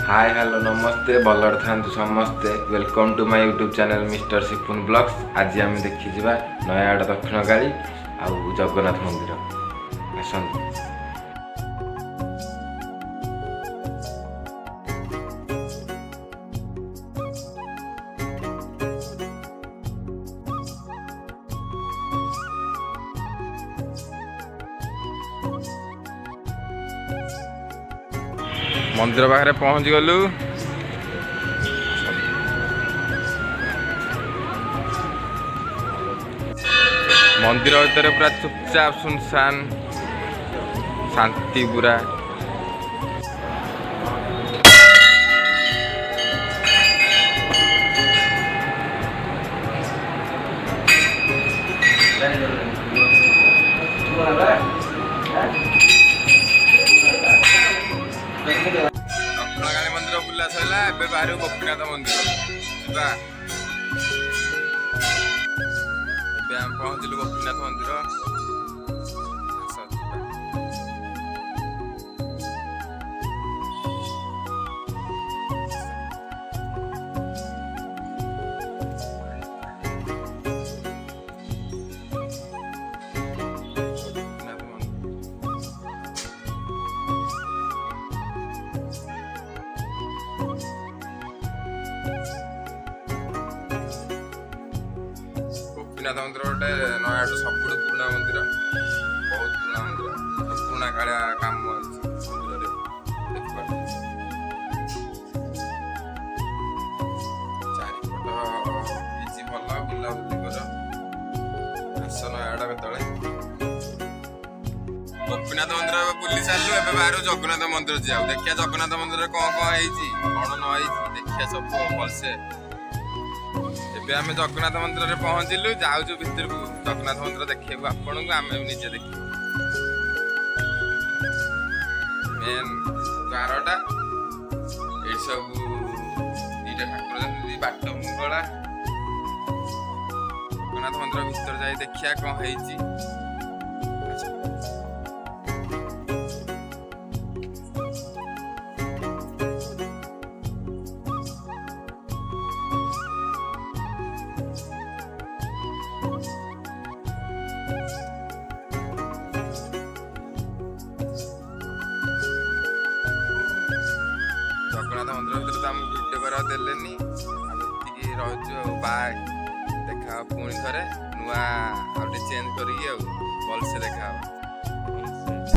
Hi hello नमस्ते भलर था समस्ते welcome to my YouTube channel mister Sipun vlogs. आज आम देखी जा नयागढ़ दक्षिण काली आउ जगन्नाथ मंदिर आसतु। मंदिर पाखे पहुँच गलु। मंदिर भीतर पूरा चुपचाप सुनसान शांति पूरा। दक्षिणकाली मंदिर बुला सरला ए बाहर गोपीनाथ मंदिर जा पहुँचलु गोपीनाथ मंदिर। गोपीनाथ मंदिर गोटे नयागढ़ सब पुराना मंदिर, बहुत पुराना मंदिर, पुराना कालिया काम मंदिर चारिपट किसी भल बुलाबुली कर आस नयागढ़ केतले। गोपीनाथ मंदिर बुली सारू ए बाहर जगन्नाथ मंदिर जाऊ देखिया जगन्नाथ मंदिर कौन कौन कौन न देखिया सब भलसे। आम जगन्नाथ मंदिर में पहुँचलु जाऊँ भितर को जगन्नाथ मंदिर देखा आपण को आम निजे देख मेन द्वारटा ये सब दीटा ठाकुर बाट मंगला जगन्नाथ मंदिर भीतर जाए देखिया कौन है। जगन्नाथ मंदिर भीतर तो आमको भिडियो करा देलेनी रही बाय देखा पुणी थे नुआ चेंज करी भलसे देखा।